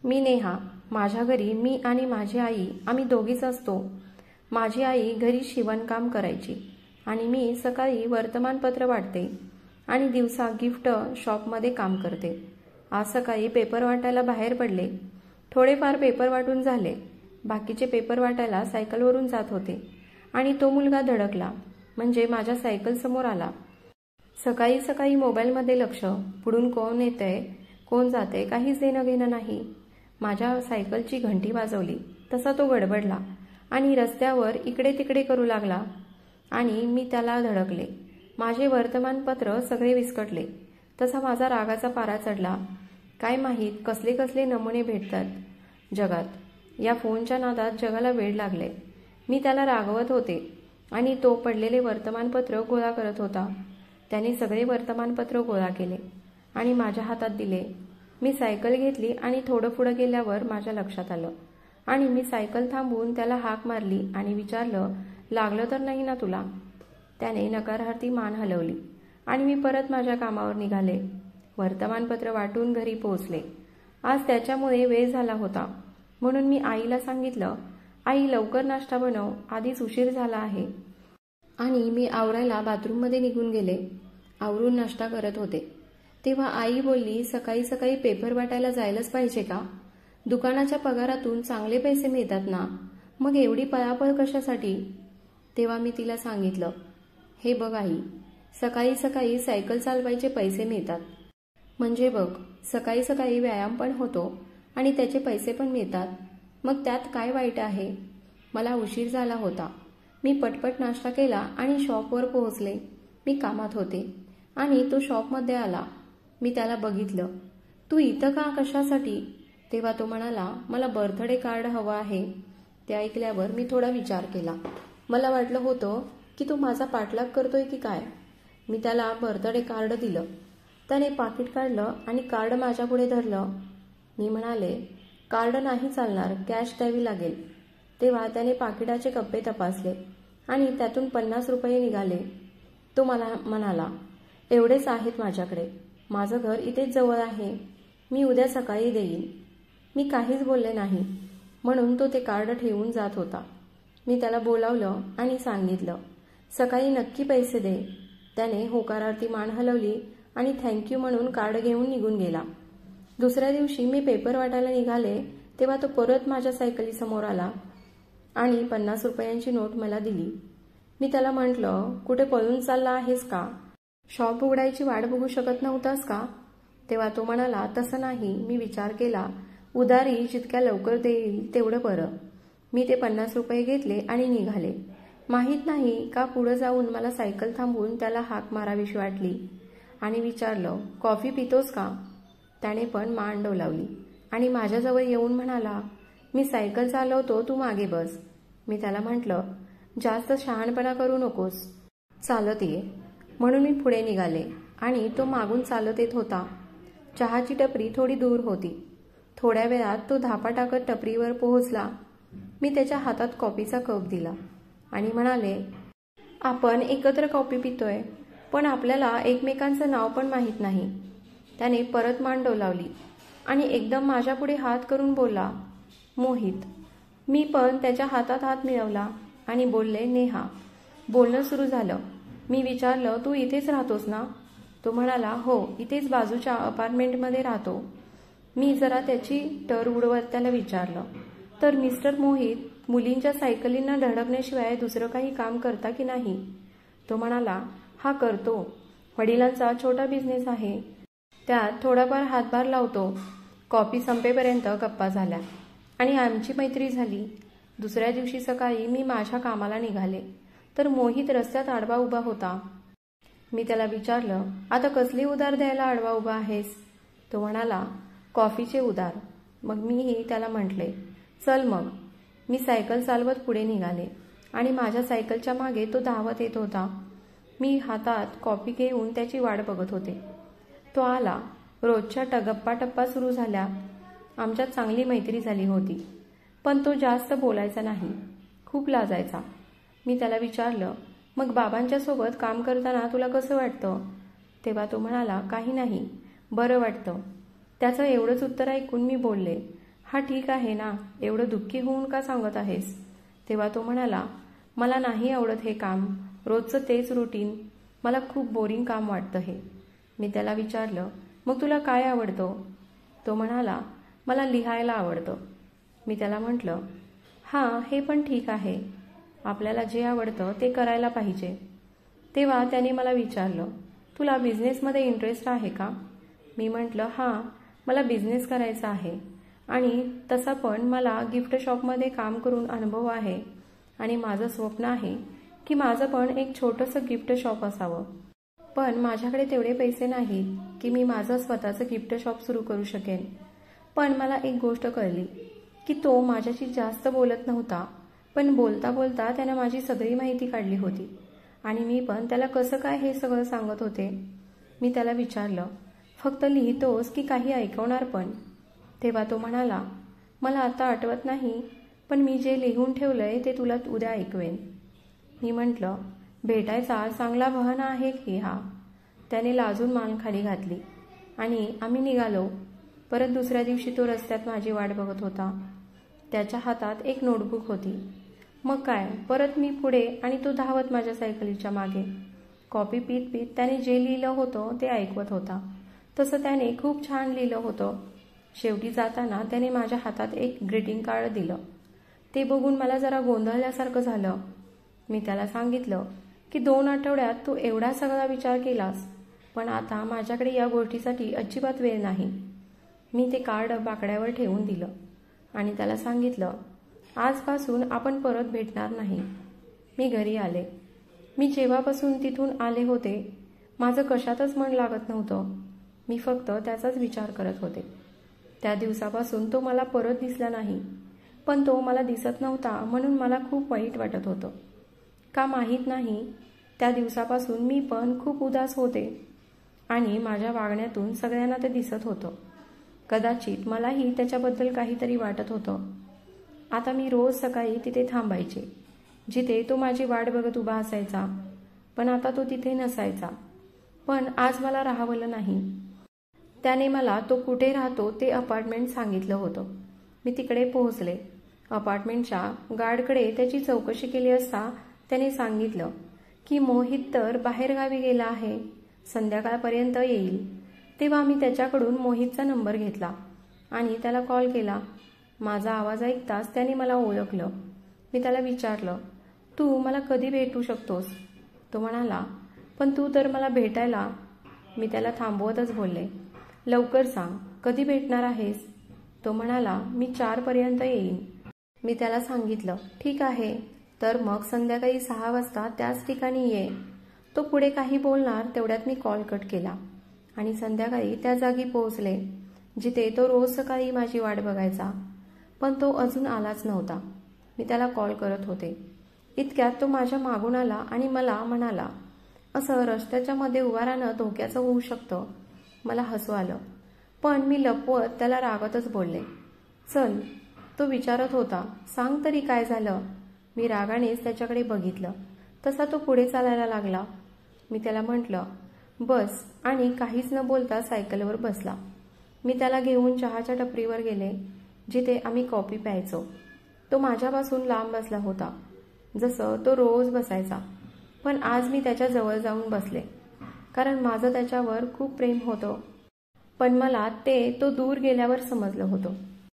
मी नेहा. माझ्या घरी मी आणि माझी आई आम्ही दोघीच असतो. माझी आई घरी शिवणकाम करायची आणि मी सकाळी वर्तमानपत्र वाटते आणि दिवसा गिफ्ट शॉपमध्ये काम करते. आज सकाळी पेपर वाटायला बाहेर पडले. थोडेफार पेपर वाटून झाले. बाकीचे पेपर वाटायला सायकलवरून जात होते आणि तो मुलगा धडकला, म्हणजे माझ्या सायकल समोर आला. सकाळी सकाळी मोबाईलमध्ये लक्ष, पुढून कोण येतंय कोण जाते काहीच देणं घेणं नाही. माझ्या सायकलची घंटी वाजवली तसा तो गडबडला आणि रस्त्यावर इकडे तिकडे करू लागला आणि मी त्याला धडकले. माझे वर्तमानपत्र सगळे विस्कटले. तसा माझा रागाचा पारा चढला. काय माहीत कसले कसले नमुने भेटतात जगात. या फोनच्या नादात जगाला वेड लागले. मी त्याला रागवत होते आणि तो पडलेले वर्तमानपत्र गोळा करत होता. त्याने सगळे वर्तमानपत्र गोळा केले आणि माझ्या हातात दिले. मी सायकल घेतली आणि थोडं पुढं गेल्यावर माझ्या लक्षात आलं आणि मी सायकल थांबवून त्याला हाक मारली आणि विचारलं, लागलं तर नाही ना तुला? त्याने नकारार्थी मान हलवली आणि मी परत माझ्या कामावर निघाले. वर्तमानपत्र वाटून घरी पोहोचले. आज त्याच्यामुळे वेळ झाला होता म्हणून मी आईला सांगितलं, आई लवकर नाश्ता बनव, आधीच उशीर झाला आहे. आणि मी आवरायला बाथरूममध्ये निघून गेले. आवरून नाश्ता करत होते तेव्हा आई बोलली, सकाळी सकाळी पेपर वाटायला जायलाच पाहिजे का? दुकानाच्या पगारातून चांगले पैसे मिळतात ना, मग एवढी पळापळ कशासाठी? तेव्हा मी तिला सांगितलं, हे बघ आई, सकाळी सकाळी सायकल चालवायचे पैसे मिळतात, म्हणजे बघ सकाळी सकाळी व्यायाम पण होतो आणि त्याचे पैसे पण मिळतात, मग त्यात काय वाईट आहे? मला उशीर झाला होता. मी पटपट नाश्ता केला आणि शॉपवर पोहोचले. मी कामात होते आणि तो शॉपमध्ये आला. मी त्याला बघितलं. तू इथं का, कशासाठी? तेव्हा तो म्हणाला, मला बर्थडे कार्ड हवं आहे. ते ऐकल्यावर मी थोडा विचार केला. मला वाटलं होतं की तो माझा पाठलाग करतोय की काय. मी त्याला बर्थडे कार्ड दिलं. त्याने पाकिट काढलं आणि कार्ड माझ्यापुढे धरलं. मी म्हणाले, कार्ड नाही चालणार, कॅश द्यावी लागेल. तेव्हा त्याने पाकिटाचे कप्पे तपासले आणि त्यातून 50 रुपये निघाले. तो मला म्हणाला, एवढेच आहेत माझ्याकडे, माझं घर इथेच जवळ आहे, मी उद्या सकाळी देईन. मी काहीच बोलले नाही म्हणून तो ते कार्ड ठेवून जात होता. मी त्याला बोलावलं आणि सांगितलं, सकाळी नक्की पैसे दे. त्याने होकारार्थी मान हलवली आणि थँक्यू म्हणून कार्ड घेऊन निघून गेला. दुसऱ्या दिवशी मी पेपर वाटायला निघाले तेव्हा तो परत माझ्या सायकलीसमोर आला आणि 50 रुपयांची नोट मला दिली. मी त्याला म्हटलं, कुठे पळून चालला आहेस का? शॉप उघडायची वाट बघू शकत नव्हतास का? तेव्हा तो म्हणाला, तसं नाही, मी विचार केला, उधारी जितक्या लवकर देईल तेवढं बरं. मी ते 50 रुपये घेतले आणि निघाले. माहीत नाही का पुढं जाऊन मला सायकल थांबवून त्याला हाक मारावीशी वाटली आणि विचारलं, कॉफी पितोस का? त्याने पण मान डोलावली आणि माझ्याजवळ येऊन म्हणाला, मी सायकल चालवतो, तू मागे बस. मी त्याला म्हटलं, जास्त शहाणपणा करू नकोस, चालत ये. म्हणून मी पुढे निघाले आणि तो मागून चालत येत होता. चहाची टपरी थोडी दूर होती. थोड्या वेळात तो धापा टाकत टपरीवर पोहोचला. मी त्याच्या हातात कॉफीचा कप दिला आणि म्हणाले, आपण एकत्र कॉफी पितोय पण आपल्याला एकमेकांचं नाव पण माहीत नाही. त्याने परत मान डोलावली आणि एकदम माझ्यापुढे हात करून बोलला, मोहित. मी पण त्याच्या हातात हात मिळवला आणि बोलले, नेहा. बोलणं सुरू झालं. मी विचारलं, तू इथेच राहतोस ना? तो म्हणाला, हो, इथेच बाजूच्या अपार्टमेंटमध्ये राहतो. मी जरा त्याची टर उडवत त्याला विचारलं, तर मिस्टर मोहित मुलींच्या सायकलींना धडकण्याशिवाय दुसरं काही काम करता की नाही? तो म्हणाला, हा करतो. वडिलांचा छोटा बिझनेस आहे, त्यात थोडाफार हातभार लावतो. कॉफी संपेपर्यंत गप्पा झाल्या आणि आमची मैत्री झाली. दुसऱ्या दिवशी सकाळी मी माझ्या कामाला निघाले तर मोहित रस्त्यात आडवा उभा होता. मी त्याला विचारलं, आता कसली उधार द्यायला आडवा उभा आहेस? तो म्हणाला, कॉफीचे उधार. मग मीही त्याला म्हटले, चल मग. मी सायकल चालवत पुढे निघाले आणि माझ्या सायकलच्या मागे तो धावत येत होता. मी हातात कॉफी घेऊन त्याची वाट बघत होते. तो आला. रोजच्या गप्पा टप्पा सुरू झाल्या. आमच्यात चांगली मैत्री झाली होती, पण तो जास्त बोलायचा नाही, खूप लाजायचा. मी त्याला विचारलं, मग बाबांच्या सोबत काम करताना तुला कसं वाटतं? तेव्हा तो म्हणाला, काही नाही, बरं वाटतं. त्याचं एवढंच उत्तर ऐकून मी बोलले, हा ठीक आहे ना, एवढं दुःखी होऊन का सांगत आहेस? तेव्हा तो म्हणाला, मला नाही आवडत हे काम, रोजचं तेच रुटीन, मला खूप बोरिंग काम वाटतं हे. मी त्याला विचारलं, मग तुला काय आवडतं? तो म्हणाला, मला लिहायला आवडतं. मी त्याला म्हटलं, हां, हे पण ठीक आहे, आपल्याला जे आवडतं ते करायला पाहिजे. तेव्हा त्याने मला विचारलं, तुला बिझनेसमध्ये इंटरेस्ट आहे का? मी म्हटलं, हां, मला बिझनेस करायचा आहे आणि तसा पण मला गिफ्ट शॉपमध्ये काम करून अनुभव आहे आणि माझं स्वप्न आहे की माझं पण एक छोटंसं गिफ्ट शॉप असावं. पण माझ्याकडे तेवढे पैसे नाहीत की मी माझं स्वतःचं गिफ्ट शॉप सुरू करू शकेन. पण मला एक गोष्ट कळली की तो माझ्याशी जास्त बोलत नव्हता, पण बोलता बोलता त्यानं माझी सगळी माहिती काढली होती आणि मी पण त्याला कसं काय हे सगळं सांगत होते. मी त्याला विचारलं, फक्त लिहितोस की काही ऐकवणार पण? तेव्हा तो म्हणाला, मला आता आठवत नाही, पण मी जे लिहून ठेवलंय ते तुला उद्या ऐकवेन. मी म्हटलं, भेटायचा चांगला बहाणा आहे की हा. त्याने लाजून मान खाली घातली आणि आम्ही निघालो. परत दुसऱ्या दिवशी तो रस्त्यात माझी वाट बघत होता. त्याच्या हातात एक नोटबुक होती. मग काय, परत मी पुढे आणि तो धावत माझ्या सायकलीच्या मागे. कॉपी पीत पीत त्याने जे लिहिलं होतं ते ऐकवत होता. तसं त्याने खूप छान लिहिलं होतं. शेवटी जाताना त्याने माझ्या हातात एक ग्रीटिंग कार्ड दिलं. ते बघून मला जरा गोंधळल्यासारखं झालं. मी त्याला सांगितलं की 2 आठवड्यात तू एवढा सगळा विचार केलास, पण आता माझ्याकडे या गोष्टीसाठी अजिबात वेळ नाही. मी ते कार्ड बाकड्यावर ठेवून दिलं आणि त्याला सांगितलं, आजपासून आपण परत भेटणार नाही. मी घरी आले. मी जेव्हापासून तिथून आले होते माझं कशातच मन लागत नव्हतं. मी फक्त त्याचाच विचार करत होते. त्या दिवसापासून तो मला परत दिसला नाही, पण तो मला दिसत नव्हता म्हणून मला खूप वाईट वाटत होतं. का माहीत नाही, त्या दिवसापासून मी पण खूप उदास होते आणि माझ्या वागण्यातून सगळ्यांना ते दिसत होतं. कदाचित मलाही त्याच्याबद्दल काहीतरी वाटत होतं. आता मी रोज सकाळी तिथे थांबायचे, जिथे तो माझी वाट बघत उभा असायचा, पण आता तो तिथे नसायचा. पण आज मला राहावलं नाही. त्याने मला तो कुठे राहतो ते अपार्टमेंट सांगितलं होतं. मी तिकडे पोहोचले. अपार्टमेंटच्या गार्डकडे त्याची चौकशी केली असता त्याने सांगितलं की मोहित तर बाहेरगावी गेला आहे, संध्याकाळपर्यंत येईल. तेव्हा मी त्याच्याकडून मोहितचा नंबर घेतला आणि त्याला कॉल केला. माझा आवाज ऐकताच त्याने मला ओळखलं. मी त्याला विचारलं, तू मला कधी भेटू शकतोस? तो म्हणाला, पण तू तर मला भेटायला. मी त्याला थांबवतच बोलले, लवकर सांग, कधी भेटणार आहेस? तो म्हणाला, मी 4पर्यंत येईन. मी त्याला सांगितलं, ठीक आहे, तर मग संध्याकाळी 6 वाजता त्याच ठिकाणी ये. तो पुढे काही बोलणार तेवढ्यात मी कॉल कट केला आणि संध्याकाळी त्या जागी पोहोचले जिथे तो रोज सकाळी माझी वाट बघायचा. पण तो अजून आलाच नव्हता. मी त्याला कॉल करत होते. इतक्यात तो माझ्या मागून आला आणि मला म्हणाला, असं रस्त्याच्या मध्ये उभा राहणं धोक्याचं होऊ शकतं. मला हसू आलं, पण मी लपवत त्याला रागातच बोलले, चल. तो विचारत होता, सांग तरी काय झालं? मी रागानेच त्याच्याकडे बघितलं. तसा तो पुढे चालायला लागला. मी त्याला म्हटलं, बस, आणि काहीच न बोलता सायकलवर बसला. मी त्याला घेऊन चहाच्या टपरीवर गेले, जिथे आम्ही कॉफी प्यायचो. तो माझ्यापासून लांब बसला होता, जसं तो रोज बसायचा. पण आज मी त्याच्या जवळ जाऊन बसले, कारण माझं त्याच्यावर खूप प्रेम होतं. पण मला ते तो दूर गेल्यावर समजलं होतं.